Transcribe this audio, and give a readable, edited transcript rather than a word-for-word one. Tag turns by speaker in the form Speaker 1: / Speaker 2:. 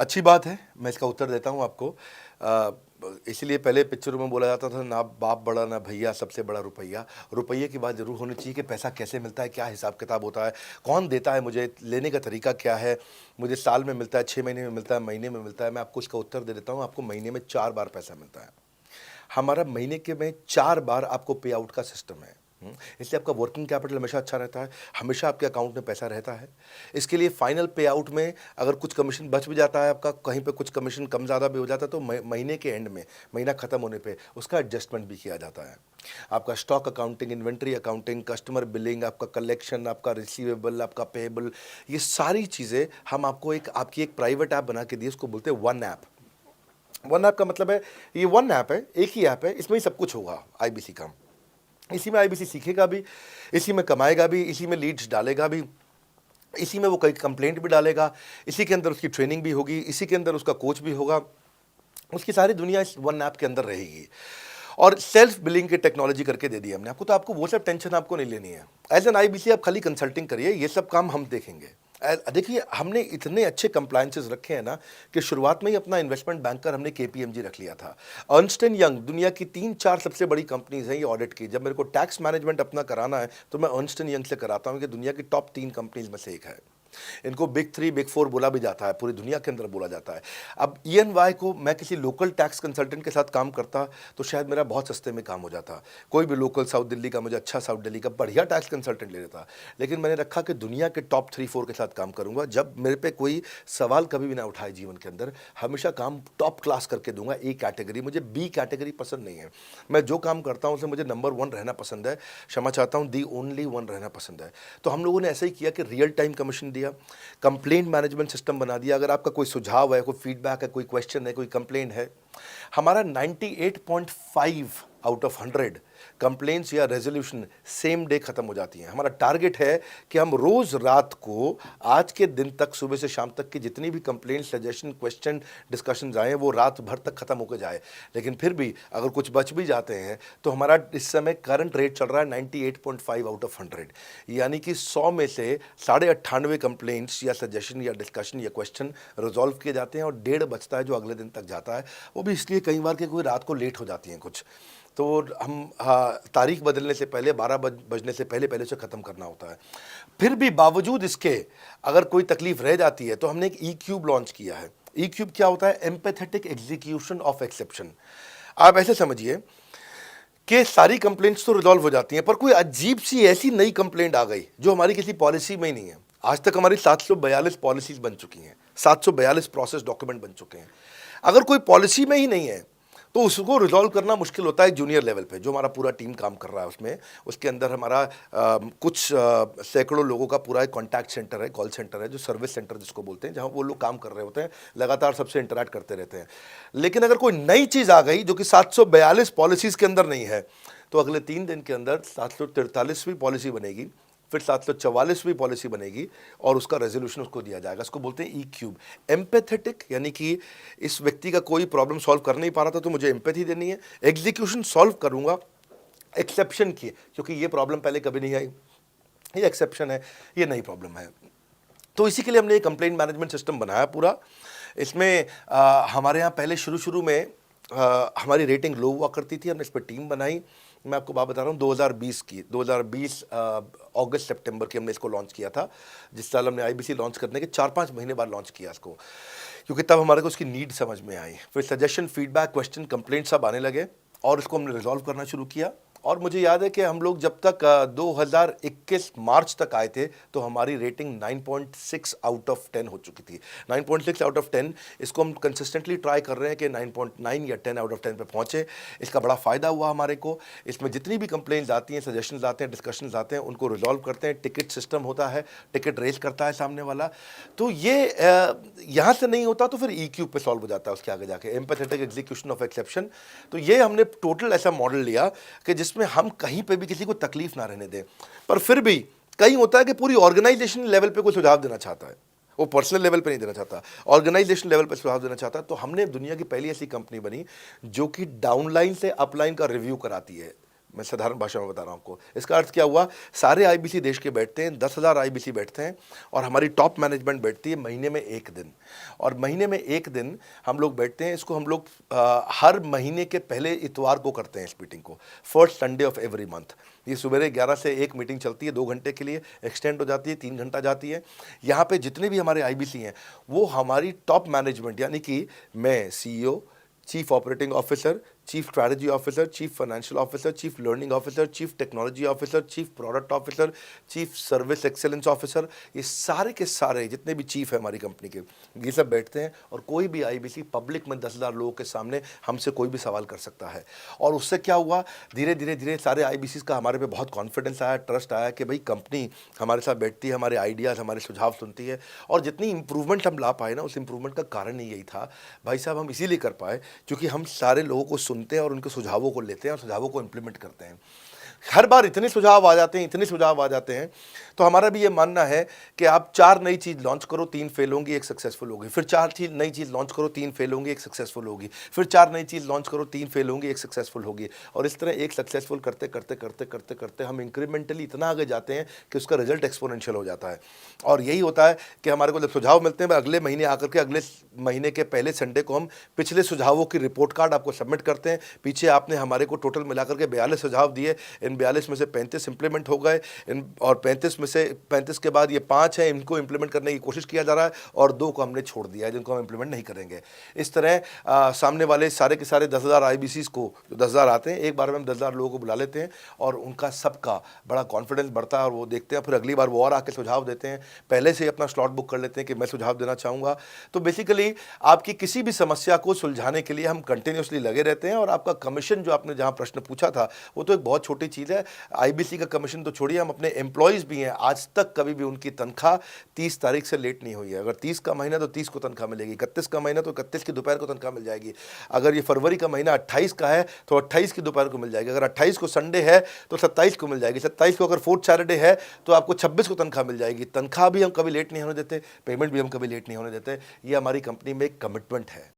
Speaker 1: अच्छी बात है, मैं इसका उत्तर देता हूँ आपको। इसीलिए पहले पिक्चरों में बोला जाता था, ना बाप बड़ा ना भैया, सबसे बड़ा रुपया। रुपये की बात ज़रूर होनी चाहिए कि पैसा कैसे मिलता है, क्या हिसाब किताब होता है, कौन देता है मुझे, लेने का तरीका क्या है, मुझे साल में मिलता है, 6 महीने में मिलता है, महीने में मिलता है। मैं आपको इसका उत्तर दे देता हूँ, आपको महीने में 4 बार पैसा मिलता है। हमारा महीने के में 4 बार आपको पे आउट का सिस्टम है। इसलिए आपका वर्किंग कैपिटल हमेशा अच्छा रहता है, हमेशा आपके अकाउंट में पैसा रहता है। इसके लिए फाइनल पे आउट में अगर कुछ कमीशन बच भी जाता है आपका, कहीं पे कुछ कमीशन कम ज़्यादा भी हो जाता है, तो महीने के एंड में, महीना ख़त्म होने पे उसका एडजस्टमेंट भी किया जाता है। आपका stock accounting, inventory accounting, customer billing, आपका कलेक्शन, आपका रिसीवेबल, आपका पेएबल, ये सारी चीज़ें हम आपको आपकी एक प्राइवेट ऐप बना के दिए, उसको बोलते हैं वन ऐप। वन ऐप का मतलब है, ये वन ऐप है, एक ही ऐप है, इसमें ही सब कुछ होगा आईबीसी का। इसी में आईबीसी सीखेगा भी, इसी में कमाएगा भी, इसी में लीड्स डालेगा भी, इसी में वो कई कंप्लेंट भी डालेगा, इसी के अंदर उसकी ट्रेनिंग भी होगी, इसी के अंदर उसका कोच भी होगा। उसकी सारी दुनिया इस वन ऐप के अंदर रहेगी। और सेल्फ बिलिंग की टेक्नोलॉजी करके दे दी हमने आपको, तो आपको वो सब टेंशन आपको नहीं लेनी है। एज एन आईबीसी आप खाली कंसल्टिंग करिए, ये सब काम हम देखेंगे। देखिए, हमने इतने अच्छे कंप्लायंसेस रखे हैं ना कि शुरुआत में ही अपना इन्वेस्टमेंट बैंकर हमने केपीएमजी रख लिया था। अर्नस्ट एंड यंग दुनिया की 3-4 सबसे बड़ी कंपनीज हैं ये ऑडिट की। जब मेरे को टैक्स मैनेजमेंट अपना कराना है तो मैं अर्नस्ट एंड यंग से कराता हूँ, कि दुनिया की टॉप 3 कंपनीज में से एक है। इनको बिग 3, बिग 4 बोला भी जाता है, पूरी दुनिया के अंदर बोला जाता है। अब ईएनवाई को मैं किसी लोकल टैक्स कंसल्टेंट के साथ काम करता तो शायद मेरा बहुत सस्ते में काम हो जाता। कोई भी लोकल साउथ दिल्ली का, मुझे अच्छा साउथ दिल्ली का बढ़िया टैक्स कंसल्टेंट ले लेता। लेकिन मैंने रखा कि दुनिया के टॉप 3-4 के साथ काम करूंगा। जब मेरे पे कोई सवाल कभी भी ना उठाए जीवन के अंदर, हमेशा काम टॉप क्लास करके दूंगा। ए कैटेगरी, मुझे बी कैटेगरी पसंद नहीं है। मैं जो काम करता हूं उसे मुझे नंबर 1 रहना पसंद है। क्षमा चाहता हूं, दी ओनली 1 रहना पसंद है। तो हम लोगों ने ऐसा ही किया कि रियल टाइम कमीशन दिया, कंप्लेंट मैनेजमेंट सिस्टम बना दिया। अगर आपका कोई सुझाव है, कोई फीडबैक है, कोई क्वेश्चन है, कोई कंप्लेंट है, हमारा 98.5 आउट ऑफ 100 कंप्लेंट्स या रेजोल्यूशन सेम डे खत्म हो जाती हैं। हमारा टारगेट है कि हम रोज रात को, आज के दिन तक, सुबह से शाम तक की जितनी भी कंप्लेंट, सजेशन, क्वेश्चन, डिस्कशंस आए, वो रात भर तक खत्म होकर जाए। लेकिन फिर भी अगर कुछ बच भी जाते हैं तो हमारा इस समय करंट रेट चल रहा है 98.5 आउट ऑफ 100, यानी कि 100 में से 98.5 कंप्लेंट्स या सजेशन या डिस्कशन या क्वेश्चन रिजॉल्व किए जाते हैं, और 1.5 बचता है जो अगले दिन तक जाता है। वो भी इसलिए कई बार कि कोई रात को लेट हो जाती हैं कुछ, तो हम, हाँ, तारीख बदलने से पहले, 12 बजने से पहले पहले उसे ख़त्म करना होता है। फिर भी बावजूद इसके अगर कोई तकलीफ रह जाती है तो हमने एक ई क्यूब लॉन्च किया है। ई क्यूब क्या होता है? Empathetic execution of exception. आप ऐसे समझिए कि सारी कंप्लेंट्स तो रिजॉल्व हो जाती हैं, पर कोई अजीब सी ऐसी नई कंप्लेंट आ गई जो हमारी किसी पॉलिसी में ही नहीं है। आज तक हमारी 742 पॉलिसीज बन चुकी हैं, 742 प्रोसेस डॉक्यूमेंट बन चुके हैं। अगर कोई पॉलिसी में ही नहीं है तो उसको रिजॉल्व करना मुश्किल होता है जूनियर लेवल पे, जो हमारा पूरा टीम काम कर रहा है उसमें। उसके अंदर हमारा कुछ सैकड़ों लोगों का पूरा एक कॉन्टैक्ट सेंटर है, कॉल सेंटर है, जो सर्विस सेंटर जिसको बोलते हैं, जहाँ वो लोग काम कर रहे होते हैं, लगातार सबसे इंटरैक्ट करते रहते हैं। लेकिन अगर कोई नई चीज़ आ गई जो कि 742 पॉलिसीज़ के अंदर नहीं है, तो अगले 3 दिन के अंदर 743वीं पॉलिसी बनेगी, फिर 744वीं पॉलिसी बनेगी, और उसका रेजोल्यूशन उसको दिया जाएगा। इसको बोलते हैं ई क्यूब। एम्पैथेटिक, यानी कि इस व्यक्ति का कोई प्रॉब्लम सॉल्व कर नहीं पा रहा था तो मुझे एम्पैथी देनी है। एग्जीक्यूशन सॉल्व करूंगा एक्सेप्शन की, क्योंकि ये प्रॉब्लम पहले कभी नहीं आई, ये एक्सेप्शन है, ये नई प्रॉब्लम है। तो इसी के लिए हमने एक कंप्लेंट मैनेजमेंट सिस्टम बनाया पूरा। इसमें हमारे यहाँ पहले शुरू में हमारी रेटिंग लो हुआ करती थी, हमने इस पर टीम बनाई। मैं आपको बात बता रहा हूँ 2020 की, 2020 अगस्त सितंबर की हमने इसको लॉन्च किया था। जिस साल हमने आईबीसी लॉन्च करने के 4-5 महीने बाद लॉन्च किया इसको, क्योंकि तब हमारे को उसकी नीड समझ में आई। फिर सजेशन, फीडबैक, क्वेश्चन, कंप्लेंट सब आने लगे, और इसको हमने रिजॉल्व करना शुरू किया। और मुझे याद है कि हम लोग जब तक 2021 मार्च तक आए थे तो हमारी रेटिंग 9.6 आउट ऑफ 10 हो चुकी थी। 9.6 आउट ऑफ 10, इसको हम कंसिस्टेंटली ट्राई कर रहे हैं कि 9.9 या 10 आउट ऑफ 10 पे पहुंचे। इसका बड़ा फ़ायदा हुआ हमारे को। इसमें जितनी भी कंप्लेंट्स आती हैं, सजेशंस आते हैं, डिस्कशंस आते हैं, उनको रिजॉल्व करते हैं। टिकट सिस्टम होता है, टिकट रेज करता है सामने वाला। तो ये यहाँ से नहीं होता तो फिर ई क्यूब पे सॉल्व हो जाता है उसके आगे जाके, एम्पैथेटिक एग्जीक्यूशन ऑफ एक्सेप्शन। तो ये हमने टोटल ऐसा मॉडल लिया कि जिसमें हम कहीं पे भी किसी को तकलीफ ना रहने दें। पर फिर भी कहीं होता है कि पूरी ऑर्गेनाइजेशन लेवल पे कोई सुझाव देना चाहता है, वो पर्सनल लेवल पे नहीं देना चाहता, ऑर्गेनाइजेशन लेवल पे सुझाव देना चाहता है। तो हमने दुनिया की पहली ऐसी कंपनी बनी जो कि डाउनलाइन से अपलाइन का रिव्यू कराती है। मैं साधारण भाषा में बता रहा हूँ आपको। इसका अर्थ क्या हुआ, सारे आईबीसी देश के बैठते हैं, 10,000 आईबीसी बैठते हैं और हमारी टॉप मैनेजमेंट बैठती है महीने में 1 दिन। और महीने में 1 दिन हम लोग बैठते हैं। इसको हम लोग हर महीने के पहले इतवार को करते हैं इस मीटिंग को, first Sunday off every month. ये सुबह 11 से एक मीटिंग चलती है, 2 घंटे के लिए एक्सटेंड हो जाती है, 3 घंटा जाती है। यहाँ पे जितने भी हमारे आईबीसी हैं वो हमारी टॉप मैनेजमेंट, यानी कि मैं CEO, chief operating officer, chief strategy officer, chief financial officer, chief learning officer, chief technology officer, chief product officer, chief service excellence officer, ये सारे के सारे जितने भी चीफ है हमारी कंपनी के, ये सब बैठते हैं। और कोई भी आईबीसी पब्लिक में 10,000 लोगों के सामने हमसे कोई भी सवाल कर सकता है। और उससे क्या हुआ, धीरे धीरे धीरे सारे आईबीसी का हमारे पे बहुत कॉन्फिडेंस आया, ट्रस्ट आया कि भाई कंपनी हमारे साथ बैठती है, हमारे आइडियाज़, हमारे सुझाव सुनती है। और जितनी इंप्रूवमेंट हम ला पाए ना, उस इंप्रूवमेंट का कारण ही यही था भाई साहब, हम इसीलिए कर पाए क्योंकि हम सारे लोगों को सुनते हैं और उनके सुझावों को लेते हैं और सुझावों को इंप्लीमेंट करते हैं। हर बार इतने सुझाव आ जाते हैं, इतने सुझाव आ जाते हैं, तो हमारा भी ये मानना है कि आप 4 नई चीज़ लॉन्च करो, 3 फेल होंगी, 1 सक्सेसफुल होगी। फिर 4 नई चीज़ लॉन्च करो, 3 फेल होंगी, 1 सक्सेसफुल होगी। फिर 4 नई चीज़ लॉन्च करो, 3 फेल होंगी, 1 सक्सेसफुल होगी। और इस तरह एक सक्सेसफुल करते करते करते करते करते हम इंक्रीमेंटली इतना आगे जाते हैं कि उसका रिजल्ट एक्सपोनेंशियल हो जाता है। और यही होता है कि हमारे को जब सुझाव मिलते हैं, अगले महीने आकर के अगले महीने के पहले संडे को हम पिछले सुझावों की रिपोर्ट कार्ड आपको सबमिट करते हैं। पीछे आपने हमारे को टोटल मिलाकर के 42 सुझाव दिए, इन 42 में से 35 इंप्लीमेंट हो गए, इन और 35 में से 35 के बाद ये 5 हैं, इनको इंप्लीमेंट करने की कोशिश किया जा रहा है और 2 को हमने छोड़ दिया है जिनको हम इंप्लीमेंट नहीं करेंगे। इस तरह सामने वाले सारे के सारे 10,000 आईबीसीज को, जो 10,000 आते हैं, एक बार में हम 10,000 लोगों को बुला लेते हैं और उनका सबका बड़ा कॉन्फिडेंस बढ़ता है और वो देखते हैं, फिर अगली बार वो और आके सुझाव देते हैं। पहले से ही अपना स्लॉट बुक कर लेते हैं कि मैं सुझाव देना चाहूँगा। तो बेसिकली आपकी किसी भी समस्या को सुलझाने के लिए हम कंटिन्यूसली लगे रहते हैं। और आपका कमीशन, जो आपने जहाँ प्रश्न पूछा था, वो तो एक बहुत छोटी चीज़ है। आईबीसी का कमीशन तो छोड़िए, हम अपने एम्प्लॉयज़ भी हैं, आज तक कभी भी उनकी तनख्वाह 30 तारीख से लेट नहीं हुई है। अगर 30 का महीना तो 30 को तनख्वाह मिलेगी, 31 का महीना तो 31 की दोपहर को तनख्वाह मिल जाएगी। अगर ये फरवरी का महीना 28 का है तो 28 की दोपहर को मिल जाएगी। अगर 28 को संडे है तो 27 को मिल जाएगी। 27 को अगर फोर्थ सैटरडे है तो आपको 26 को तनख्वाह मिल जाएगी। तनख्वाह भी हम कभी लेट नहीं होने देते, पेमेंट भी हम कभी लेट नहीं होने देते। ये हमारी कंपनी में एक कमिटमेंट है।